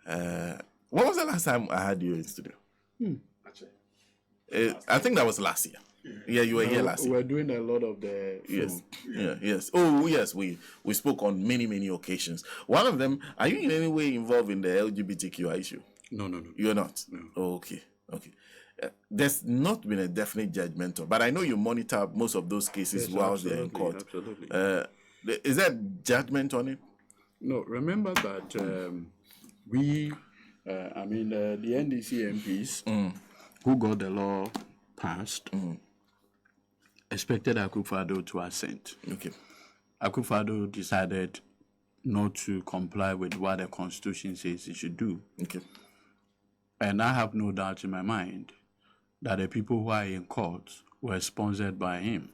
When was the last time I had you in studio? I think that was last year. Yeah, you were here last year. We're doing a lot of the Yes. Yes. Oh, yes. We spoke on many occasions. One of them. Are you in any way involved in the LGBTQ issue? No. You're not. No. Oh, okay. There's not been a definite judgment, but I know you monitor most of those cases whilst they're in court. Absolutely. Is there judgment on it? No. Remember that the NDC MPs who got the law passed expected Akufo-Addo to assent. Okay. Akufo-Addo decided not to comply with what the Constitution says he should do. Okay. And I have no doubt in my mind that the people who are in court were sponsored by him.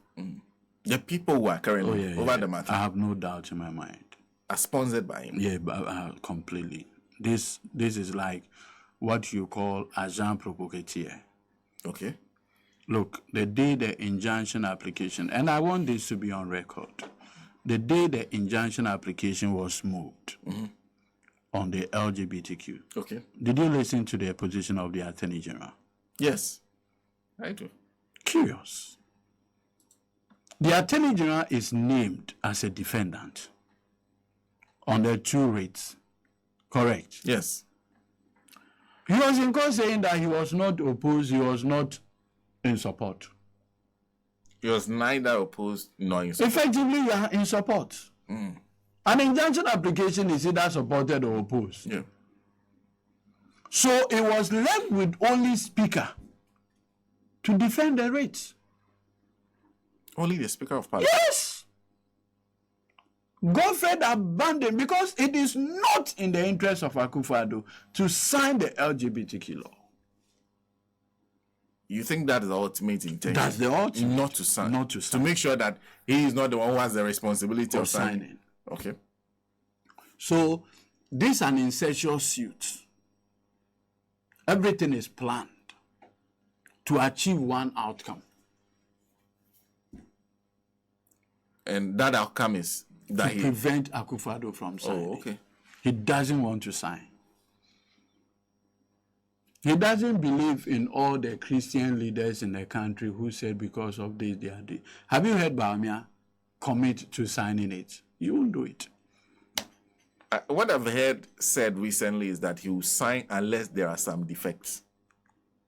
The people who are currently over the matter. I have no doubt in my mind. Are sponsored by him? Yeah, completely. This is like what you call agent provocateur. Okay. Look, the day the injunction application, and I want this to be on record, the day the injunction application was moved on the LGBTQ. Okay. Did you listen to the position of the Attorney General? Yes, I do. Curious. The Attorney General is named as a defendant on the two rates. Correct? Yes. He was in court saying that he was not opposed, he was not in support. He was neither opposed nor in support. Effectively, you are in support. An injunction application is either supported or opposed. Yeah. So it was left with only Speaker to defend the rates. Only the Speaker of Parliament? Yes! Godfrey abandoned because it is not in the interest of Akufo-Addo to sign the LGBTQ law. You think that is the ultimate intention? That's the ultimate. Not to sign. Not to sign. To make sure that he is not the one who has the responsibility of signing. Okay. So, this is an incestuous suit. Everything is planned to achieve one outcome. And that outcome is that to prevent Akufo-Addo from signing. Oh, okay. He doesn't want to sign. He doesn't believe in all the Christian leaders in the country who said because of this, they are this. Have you heard Bawumia commit to signing it? You won't do it. What I've heard said recently is that he will sign unless there are some defects.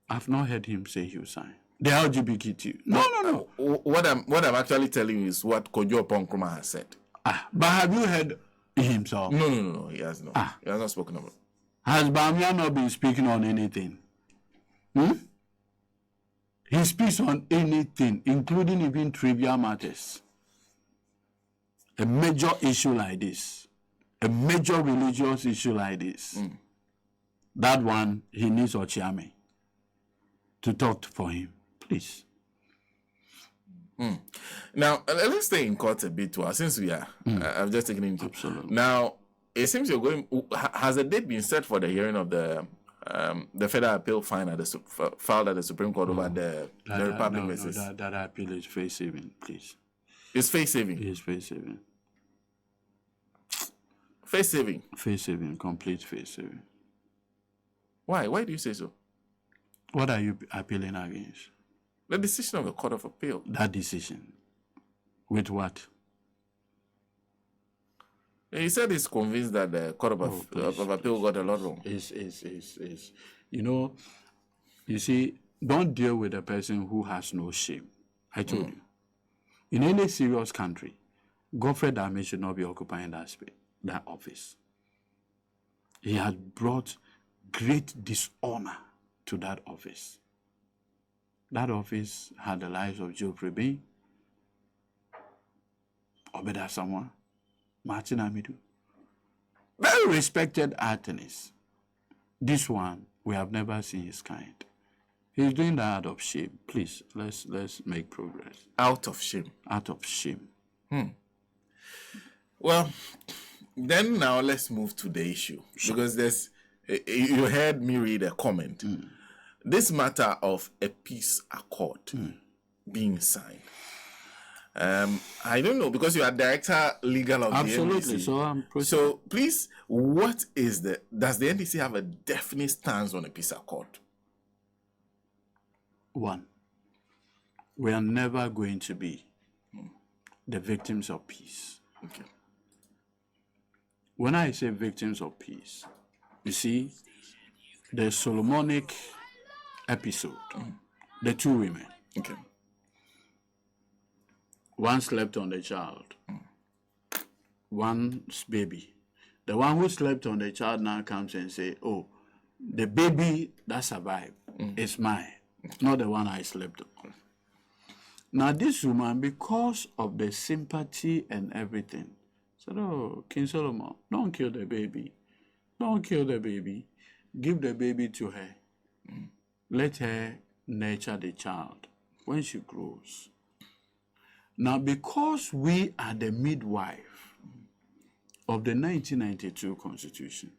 I've not heard him say he will sign. The LGBTQ. No. What I'm actually telling you is what Kojo Ponkroma has said. But have you heard himself? No. He has not. He has not spoken about it. Has Bawumia not been speaking on anything? He speaks on anything, including even trivial matters. A major issue like this, a major religious issue like this, that one, he needs Ochiame to talk for him. Please. Now, let's stay in court a bit too, since we are. I've just taken into. Absolutely. Now, it seems you're going. Has a date been set for the hearing of the federal appeal filed at the Supreme Court over the Republic versus? That appeal is face saving, please. It's face saving. It is face saving. Face saving. Face saving, complete face saving. Why? Why do you say so? What are you appealing against? The decision of the Court of Appeal. That decision. With what? He said he's convinced that the Court of Appeal got a lot wrong. You know, you see, don't deal with a person who has no shame. I told you. In any serious country, Godfrey Dame should not be occupying that office. He has brought great dishonor to that office. That office had the lives of Joe Prebe, Obeda Samoa, Martin Amidu. Very respected attorneys. This one, we have never seen his kind. He's doing that out of shame. Please, let's make progress. Out of shame. Out of shame. Well, then now let's move to the issue. Sure. Because you heard me read a comment. This matter of a peace accord being signed. I don't know, because you are director legal of Absolutely. the NDC. So I'm So please, does the NDC have a definite stance on a peace accord? One, we are never going to be the victims of peace. Okay. When I say victims of peace, you see, the Solomonic episode, the two women. Okay. One slept on the child, one's baby. The one who slept on the child now comes and say, oh, the baby that survived is mine, not the one I slept on. Now this woman, because of the sympathy and everything, said, oh, King Solomon, don't kill the baby. Don't kill the baby. Give the baby to her. Let her nurture the child when she grows. Now, because we are the midwife of the 1992 Constitution,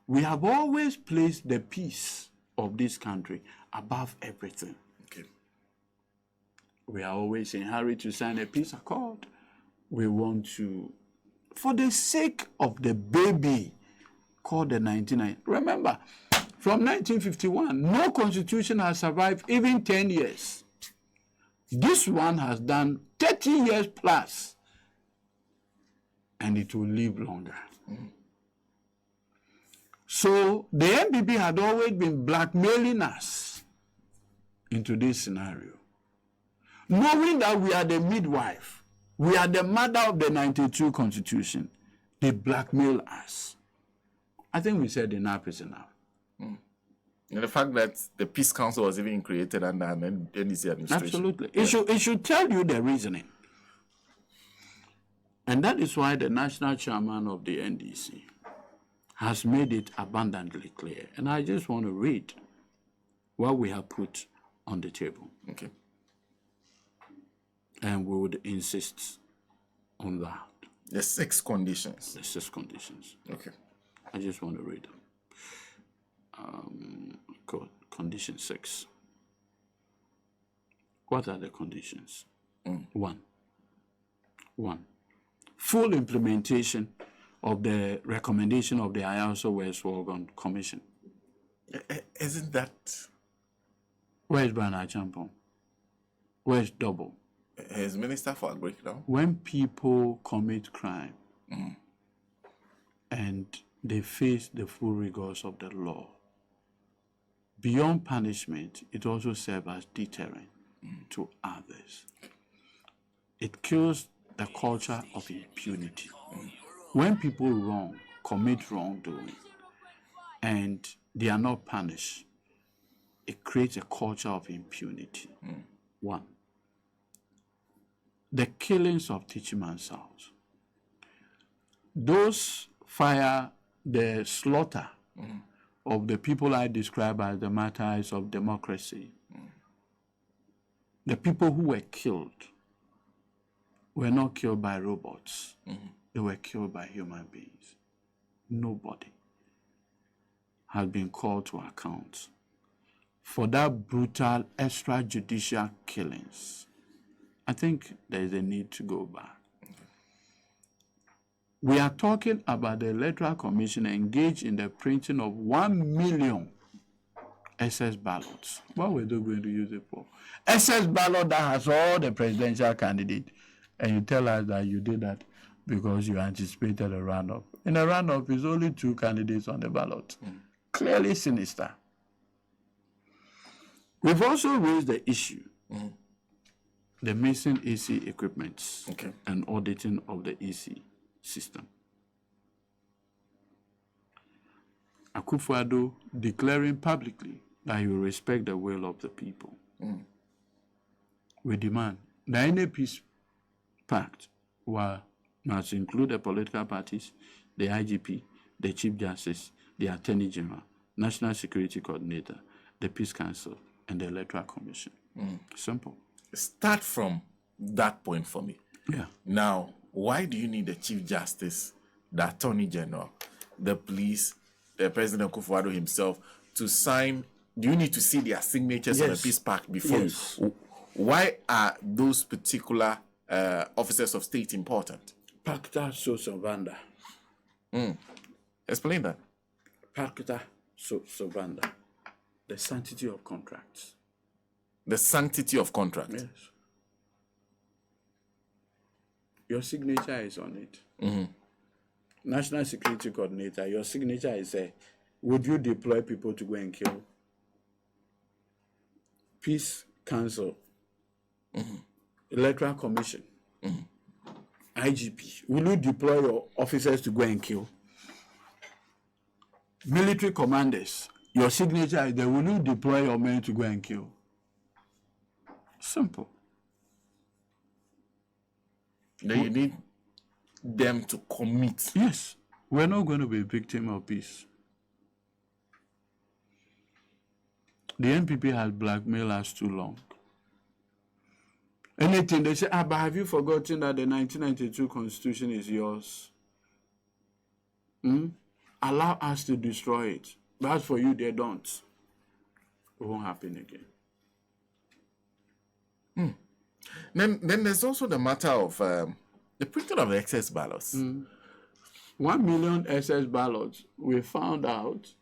we have always placed the peace of this country above everything. Okay. We are always in a hurry to sign a peace accord. We want to, for the sake of the baby called the 1990. Remember, from 1951, no constitution has survived even 10 years. This one has done 30 years plus, and it will live longer. So the NPP had always been blackmailing us into this scenario. Knowing that we are the midwife, we are the mother of the 92 Constitution, they blackmail us. I think we said enough is enough. And the fact that the Peace Council was even created under an NDC administration. Absolutely. It should tell you the reasoning. And that is why the national chairman of the NDC has made it abundantly clear. And I just want to read what we have put on the table. Okay. And we would insist on that. The 6 conditions. The 6 conditions. Okay. I just want to read them. Condition 6. What are the conditions? 1. Full implementation of the recommendation of the IASO West Worgon Commission. Isn't that... Where's Bernard Champon? Where's Double? His Minister for Agric now? When people commit crime and they face the full rigors of the law, beyond punishment, it also serves as deterrent to others. It kills the culture of impunity. When people commit wrongdoing, and they are not punished, it creates a culture of impunity. 1. The killings of Teaching Mansouls. Those fire the slaughter of the people I describe as the martyrs of democracy. The people who were killed were not killed by robots. They were killed by human beings. Nobody has been called to account for that brutal extrajudicial killings. I think there is a need to go back. We are talking about the Electoral Commission engaged in the printing of 1 million SS ballots. What were they going to use it for? SS ballot that has all the presidential candidates, and you tell us that you did that because you anticipated a runoff. In a runoff, it's only 2 candidates on the ballot. Clearly sinister. We've also raised the issue, the missing EC equipments and auditing of the EC system. Akufo-Addo declaring publicly that he will respect the will of the people. We demand that any peace pact must include the political parties, the IGP, the Chief Justice, the Attorney General, National Security Coordinator, the Peace Council, and the Electoral Commission. Simple. Start from that point for me. Yeah. Now, why do you need the Chief Justice, the Attorney General, the police, the President Akufo-Addo himself to sign? Do you need to see their signatures on the peace pact before you? Why are those particular officers of state important? Pacta servanda. Explain that. Pacta servanda. The sanctity of contracts. The sanctity of contract. Yes. Your signature is on it. National Security Coordinator, your signature is there. Would you deploy people to go and kill? Peace Council, Electoral Commission, IGP. Will you deploy your officers to go and kill? Military commanders, your signature is there. Will you deploy your men to go and kill? Simple. Then you need them to commit. Yes. We're not going to be a victim of peace. The NPP has blackmailed us too long. Anything they say, but have you forgotten that the 1992 Constitution is yours? Allow us to destroy it. But for you, they don't. It won't happen again. Then there's also the matter of the printing of the excess ballots. 1 million excess ballots, we found out.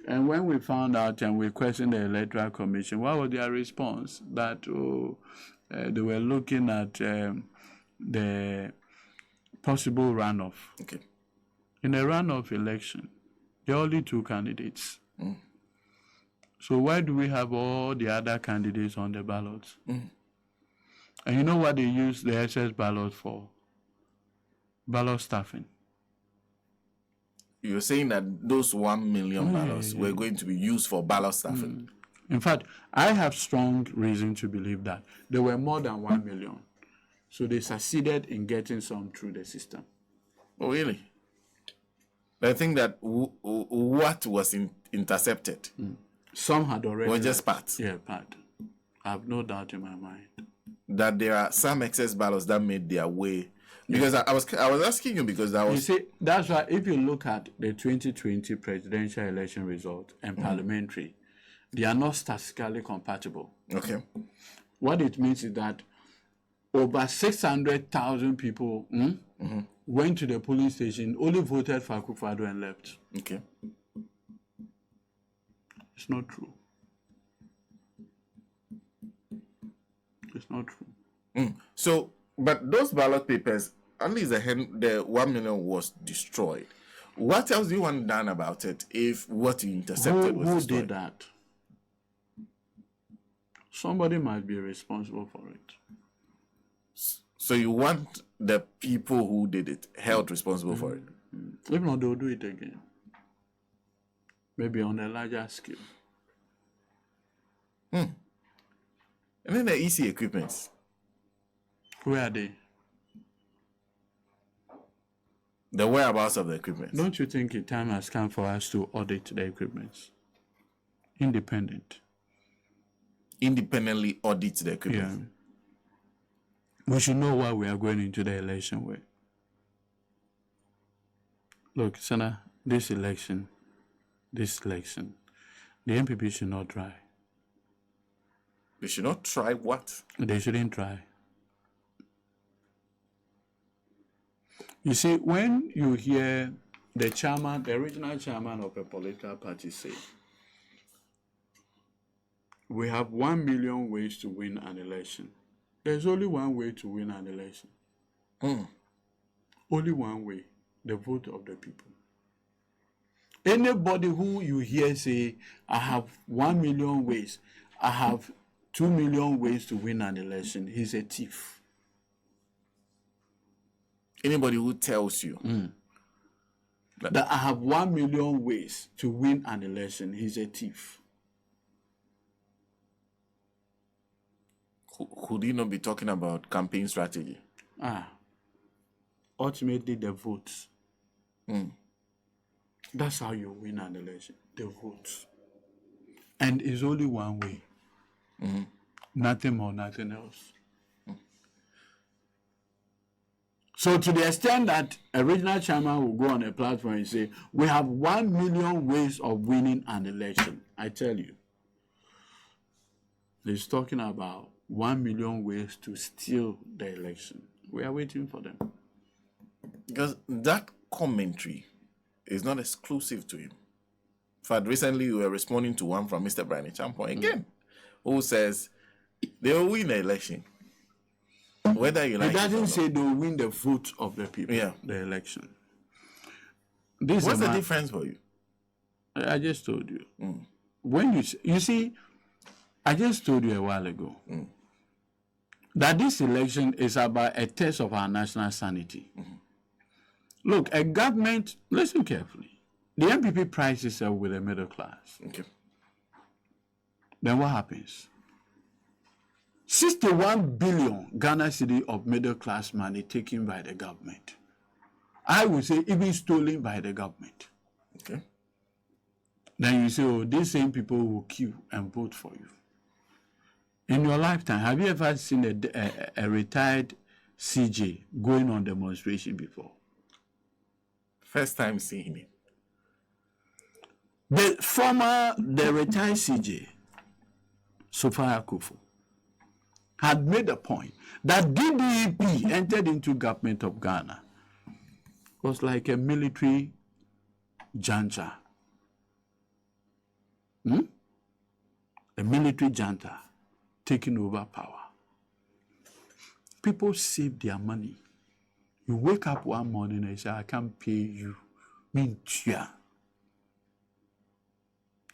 And when we found out and we questioned the Electoral Commission, what was their response? That they were looking at the possible runoff. Okay. In a runoff election, there are only 2 candidates. So why do we have all the other candidates on the ballots? And you know what they use the excess ballot for? Ballot stuffing. You're saying that those 1 million ballots were going to be used for ballot stuffing? In fact, I have strong reason to believe that there were more than 1 million. So they succeeded in getting some through the system. Oh, really? I think that what was intercepted Some had already... was just part. Yeah, part. I have no doubt in my mind. That there are some excess ballots that made their way. Because I was asking you because that was... You see, that's why if you look at the 2020 presidential election result and parliamentary, they are not statistically compatible. Okay. What it means is that over 600,000 people went to the polling station, only voted for Akufo-Addo and left. Okay. It's not true. It's not true. So, but those ballot papers, at least the 1 million was destroyed. What else do you want done about it if what you intercepted was destroyed? Who did that? Somebody might be responsible for it. So you want the people who did it held responsible for it? If not, they'll do it again. Maybe on a larger scale. And then the EC equipments. Where are they? The whereabouts of the equipment. Don't you think a time has come for us to audit the equipments? Independently audit the equipment. Yeah. We should know what we are going into the election with. Look, Sana, this election, the NPP should not try. They should not try what? They shouldn't try. You see, when you hear the original chairman of a political party say, we have 1 million ways to win an election. There's only one way to win an election. Only one way, the vote of the people. Anybody who you hear say, I have 1 million ways, I have 2 million ways to win an election, he's a thief. Anybody who tells you that I have 1 million ways to win an election, he's a thief. Could he not be talking about campaign strategy? Ultimately, the votes. That's how you win an election, the votes. And it's only one way. Nothing more, nothing else. So to the extent that a regional chairman will go on a platform and say, we have 1 million ways of winning an election, I tell you, he's talking about 1 million ways to steal the election. We are waiting for them. Because that commentary is not exclusive to him. In fact, recently we were responding to one from Mr. Brian Champon again, who says they will win the election. Whether you like it doesn't or say not. they will win the vote of the people, Yeah. the election. What's the difference for you? I just told you. When you see, I just told you a while ago that this election is about a test of our national sanity. Look, a government, listen carefully. The MPP prides itself with the middle class. Okay. Then what happens? 61 billion Ghana cedi of middle class money taken by the government. I would say even stolen by the government. Okay. Then you say, oh, these same people will queue and vote for you. In your lifetime, have you ever seen a retired CJ going on demonstration before? First time seeing it. The retired CJ, Sophia Akufo, had made a point that DDEP entered into government of Ghana was like a military junta. A military junta taking over power. People save their money. You wake up one morning and say, I can't pay you. Mintia.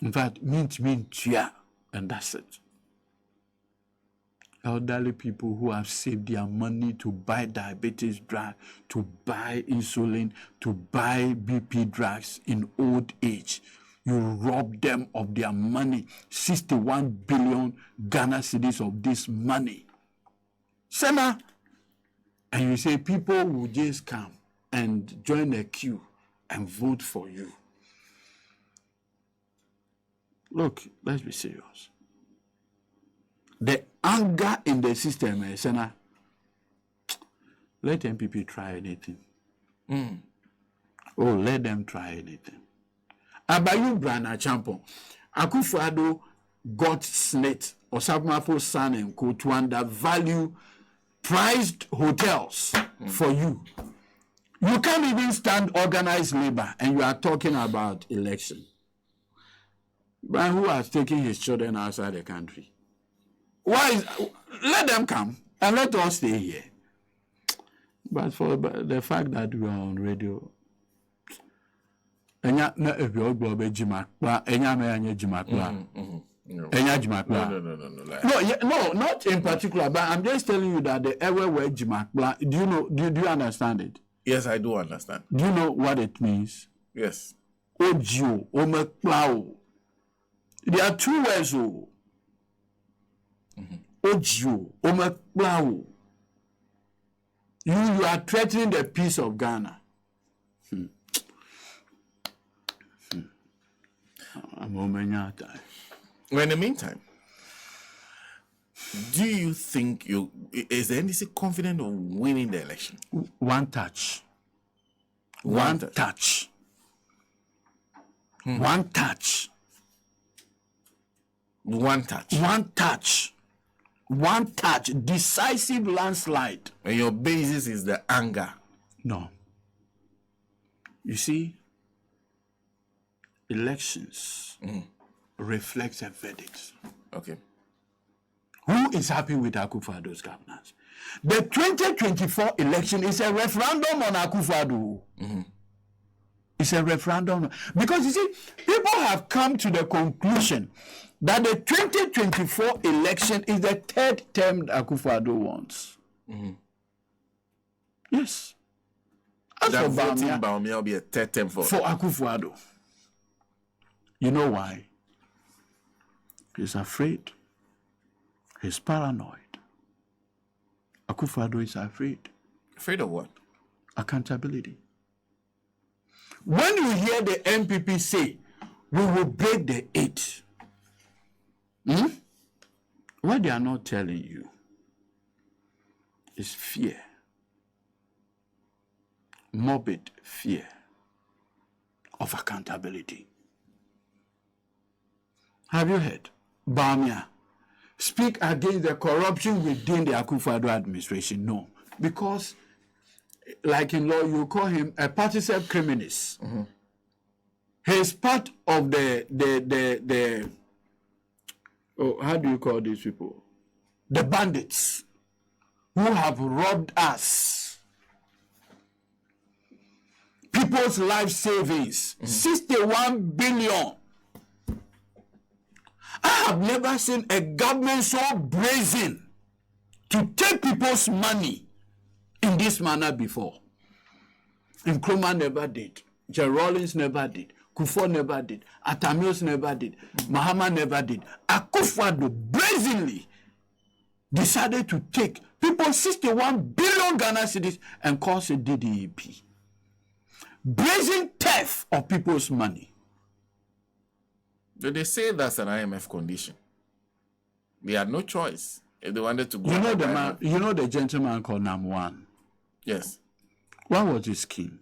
In fact, mintia. And that's it. Elderly people who have saved their money to buy diabetes drug, to buy insulin, to buy BP drugs in old age. You rob them of their money. 61 billion Ghana cedis of this money. Sema. And you say people will just come and join the queue and vote for you. Look, let's be serious. The anger in the system, Sena, let MPP try anything. Oh, let them try anything. Abayu Brana Champon, Akufo-Addo got snit or Sabmafo San and Co to undervalue prized hotels for you. You can't even stand organized labor and you are talking about election. But who has taken his children outside the country? Let them come and let us stay here. But for the fact that we are on radio, no, not in particular, but I'm just telling you that the ever word Jimakla, do you understand it? Yes, I do understand. Do you know what it means? Yes. Ojo, Omeklao. There are two words. Ojo, Omeklao. You are threatening the peace of Ghana. Well, in the meantime, do you think is the NDC confident of winning the election? One touch. One touch. Decisive landslide. And your basis is the anger. No. You see, elections reflect a verdict. Okay. Who is happy with Akufo-Addo's governance? The 2024 election is a referendum on Akufo-Addo. It's a referendum. Because you see, people have come to the conclusion that the 2024 election is the third term that Akufo-Addo wants. Yes. As That for voting Bawumia Bawumia will be a third term for Akufo-Addo. You know why? He's afraid. He's paranoid. Akufo-Addo is afraid. Afraid of what? Accountability. When you hear the MPP say, we will break the 8, what they are not telling you is fear. Morbid fear of accountability. Have you heard? Bawumia speak against the corruption within the Akufo-Addo administration. No. Because, like in law, you call him a partisan criminalist. He's part of the how do you call these people? The bandits who have robbed us. People's life savings, 61 billion. I have never seen a government so brazen to take people's money in this manner before. Nkrumah never did. Jerry Rawlings never did. Kufuor never did. Atamios never did. Mahama never did. Akufo-Addo brazenly decided to take people's 61 billion Ghana cedis and cause a DDEP. Brazen theft of people's money. They say that's an IMF condition. They had no choice if they wanted to go. You know the man. You know the gentleman called Nam1. Yes. What was his scheme?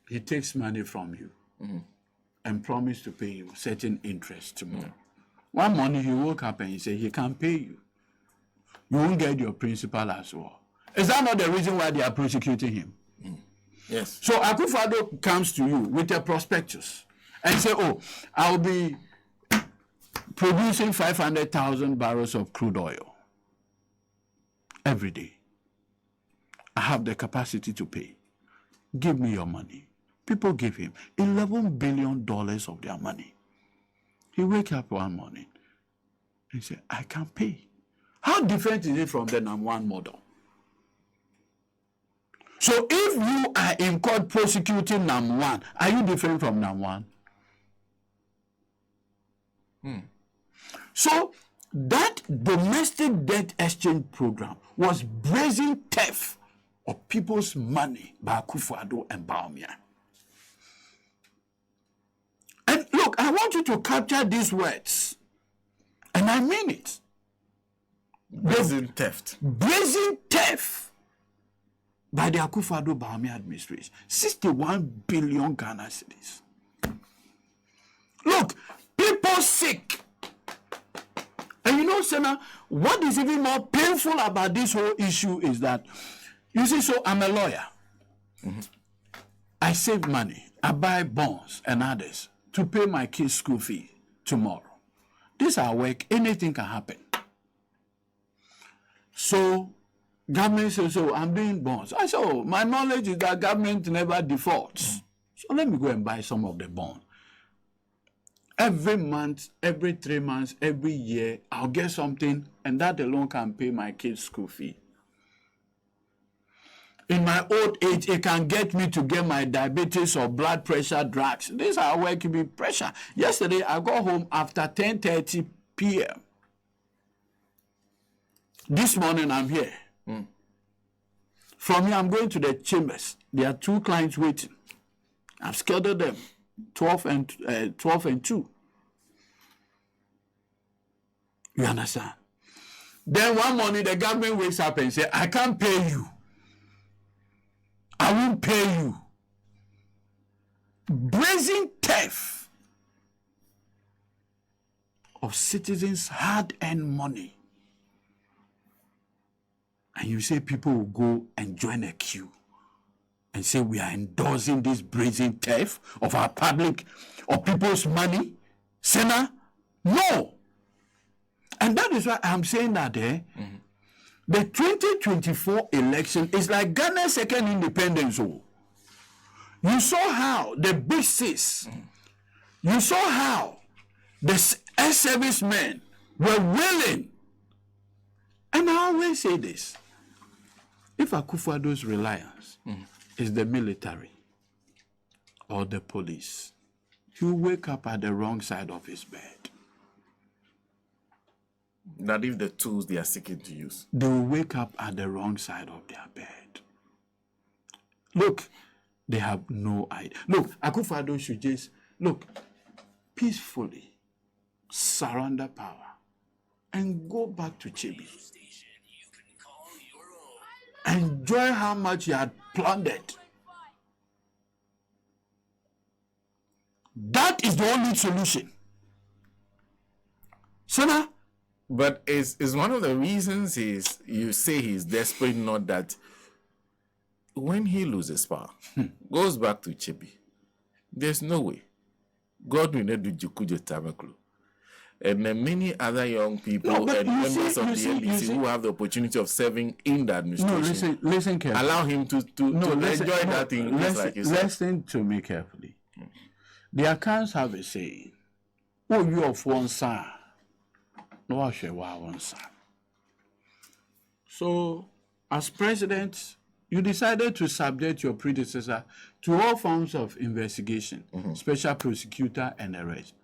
He takes money from you and promised to pay you certain interest tomorrow. One morning he woke up and he said he can't pay you. You won't get your principal as well. Is that not the reason why they are prosecuting him? Yes. So Akufo-Addo comes to you with a prospectus and say, oh, I'll be producing 500,000 barrels of crude oil every day. I have the capacity to pay. Give me your money. People give him $11 billion of their money. He wake up one morning and say, I can't pay. How different is it from the Nam1 model? So if you are in court prosecuting Nam1, are you different from Nam1? So that domestic debt exchange program was brazen theft of people's money by Akufo-Addo and Bawumia. And look, I want you to capture these words, and I mean it. Brazen theft. Brazen theft by the Akufo-Addo Bawumia administration. 61 billion Ghana cedis. Look, people sick. And you know, Senna, what is even more painful about this whole issue is that, you see, so I'm a lawyer. I save money. I buy bonds and others to pay my kids' school fee tomorrow. This is our work. Anything can happen. So, government says, so I'm doing bonds. I said, oh, my knowledge is that government never defaults. So let me go and buy some of the bonds. Every month, every 3 months, every year, I'll get something, and that alone can pay my kids' school fee. In my old age, it can get me to get my diabetes or blood pressure drugs. This is how I can be pressure. Yesterday, I got home after 10:30 p.m. This morning, I'm here. From here, I'm going to the chambers. There are 2 clients waiting. I've scheduled them, 12 and 2. You understand? Then one morning, the government wakes up and says, I can't pay you. I won't pay you. Brazen theft of citizens' hard-earned money. And you say people will go and join a queue and say we are endorsing this brazen theft of our public, of people's money. Senna, no. And that is why I'm saying that the 2024 election is like Ghana's second independence. You saw how the big sis, you saw how the ex-servicemen were willing. And I always say this. If Akufo-Addo's reliance is the military or the police, he'll wake up at the wrong side of his bed. That if the tools they are seeking to use, they will wake up at the wrong side of their bed. Look, they have no idea. Look, Akufo-Addo should just, look, peacefully surrender power and go back to Chibi. Enjoy how much you had plundered. That is the only solution. So now, But is one of the reasons you say he's desperate, not that when he loses power, goes back to Chibi, there's no way God will not do Edudzi Kudzo Tamakloe. And many other young people and members of the LDC who have the opportunity of serving in the administration. No, listen carefully. Allow him to enjoy that thing. Listen to me carefully. The accounts have a saying, "Oh, you of one side, no, I share one side." So, as president, you decided to subject your predecessor to all forms of investigation, special prosecutor, and arrest.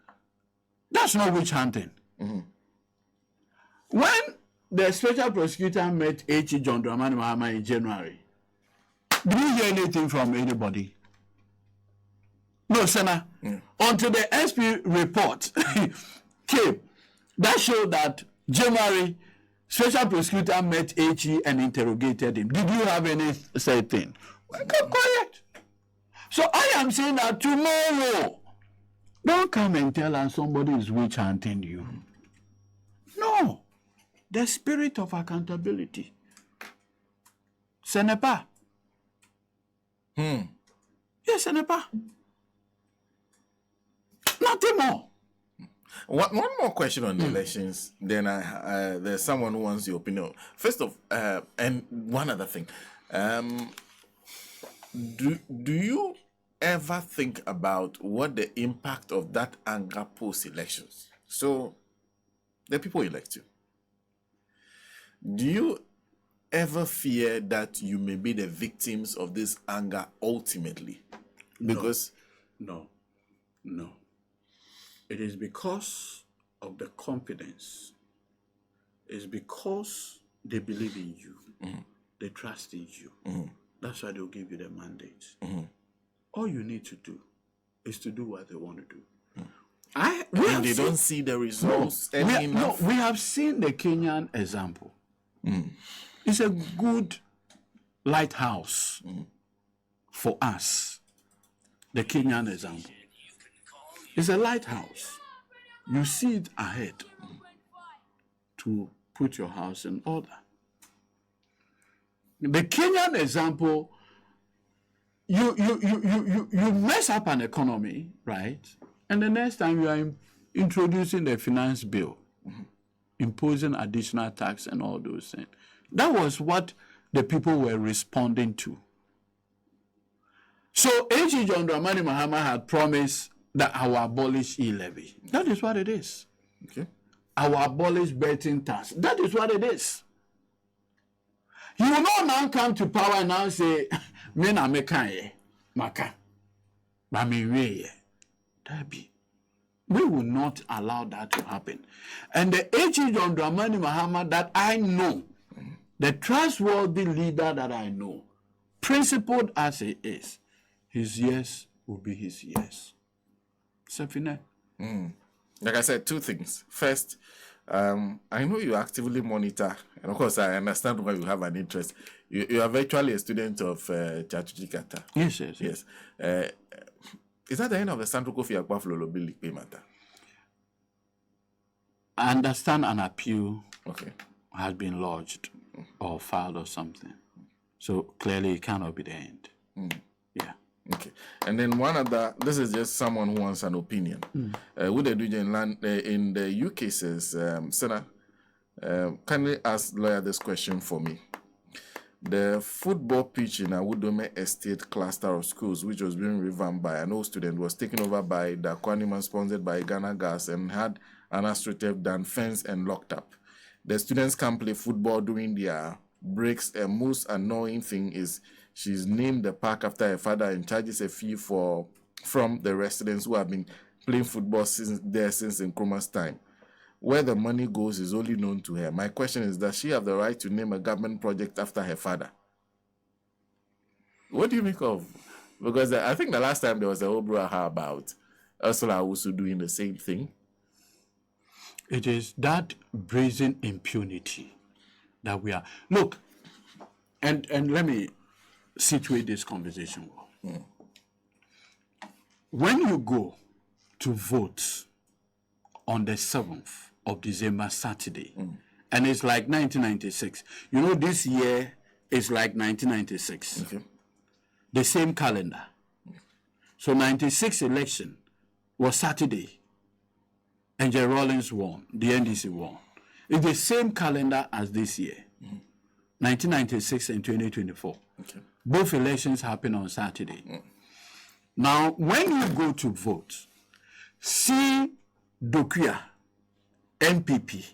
That's not witch hunting. When the special prosecutor met H.E. John Dramani Mahama in January, did you hear anything from anybody? No, Senator. Until the SP report came, that showed that January, special prosecutor met H.E. and interrogated him. Did you have any say thing? Well, keep quiet. So I am saying that tomorrow, don't come and tell us somebody is witch hunting you. No. The spirit of accountability. Ce n'est pas. Yes, ce n'est pas. Nothing more. One more question on the elections. Then there's someone who wants your opinion. First of, and one other thing. Do you ever think about what the impact of that anger post-elections? So, the people elect you. Do you ever fear that you may be the victims of this anger ultimately? Because No. It is because of the confidence. It's because they believe in you. They trust in you. That's why they'll give you the mandate. All you need to do is to do what they want to do. they don't see the results. We have seen the Kenyan example. It's a good lighthouse for us. The Kenyan example. It's a lighthouse. You see it ahead to put your house in order. The Kenyan example, you mess up an economy, right? And the next time you are introducing the finance bill, imposing additional tax and all those things. That was what the people were responding to. So H.E. John Dramani Mahama had promised that I will abolish e-levy. That is what it is. Okay. I will abolish betting tax. That is what it is. He will not now come to power and now say, "Me na meka ye, maka, ba me we ye." That be. We will not allow that to happen. And the H.E. John Dramani Mahama that I know, the trustworthy leader that I know, principled as he is, his yes will be his yes. Sefine. Like I said, two things. First, I know you actively monitor, and of course, I understand why you have an interest. You are virtually a student of Chatuchi Kata. Yes. Is that the end of the Sandro Kofi Akpaflo League matter? I understand an appeal Okay. has been lodged or filed or something. So clearly it cannot be the end. Yeah. Okay. And then one other, this is just someone who wants an opinion. Would they do in the UK says, Senator, kindly ask lawyer this question for me. The football pitch in Awudome Estate cluster of schools, which was being revamped by an old student, was taken over by the Kwaniman, sponsored by Ghana Gas, and had an astroturf done, fenced and locked up. The students can't play football during their breaks. The most annoying thing is she's named the park after her father and charges a fee from the residents who have been playing football since Nkrumah's time. Where the money goes is only known to her. My question is, does she have the right to name a government project after her father? What do you make of? Because I think the last time there was a whole brouhaha about Ursula Owusu doing the same thing. It is that brazen impunity that we are. Look, and let me situate this conversation well. When you go to vote on the 7th of December, Saturday. And it's like 1996. You know, this year is like 1996. Okay. The same calendar. So 96 election was Saturday. And J. Rawlings won. The NDC won. It's the same calendar as this year. 1996 and 2024. Okay. Both elections happen on Saturday. Now, when you go to vote, see Dokuya, MPP,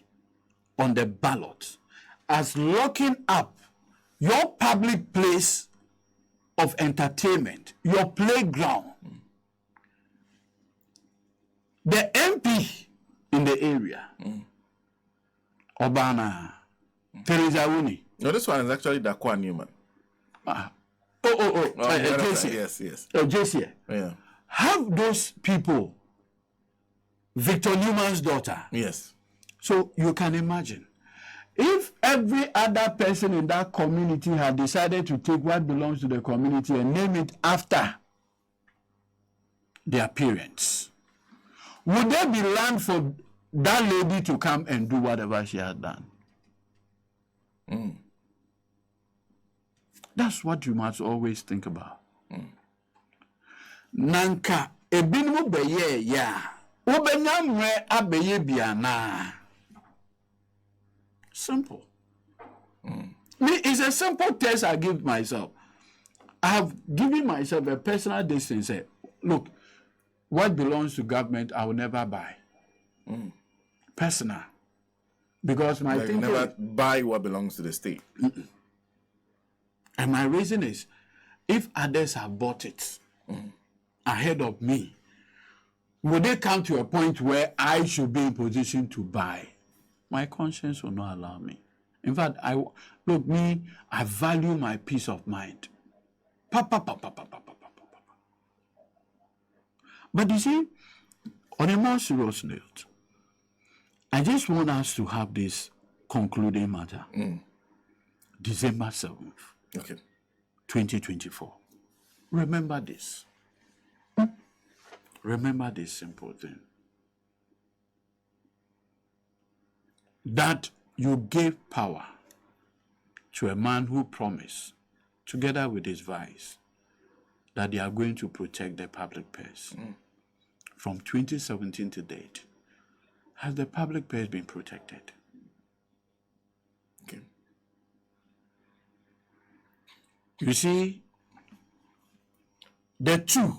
on the ballot as locking up your public place of entertainment, your playground. The MP in the area, Obana, Teresa Wuni. No, this one is actually Dakwa Newman. JC. Yes. JC. Yeah. Have those people, Victor Newman's daughter. Yes. So you can imagine, if every other person in that community had decided to take what belongs to the community and name it after their parents, would there be land for that lady to come and do whatever she had done? That's what you must always think about. Nanka ebinimu beye ya ubenyamwe abeye biana. Simple. It's a simple test I give myself. I have given myself a personal distance. Say, look, what belongs to government, I will never buy. Personal. Because my Like thinking... never buy what belongs to the state. And my reason is, if others have bought it ahead of me, would they come to a point where I should be in position to buy? My conscience will not allow me. In fact, I value my peace of mind. But you see, on a more serious note, I just want us to have this concluding matter. December 7th, Okay. 2024. Remember this. Remember this simple thing. That you gave power to a man who promised, together with his vice, that they are going to protect the public purse. From 2017 to date, has the public purse been protected? Okay. You see, the two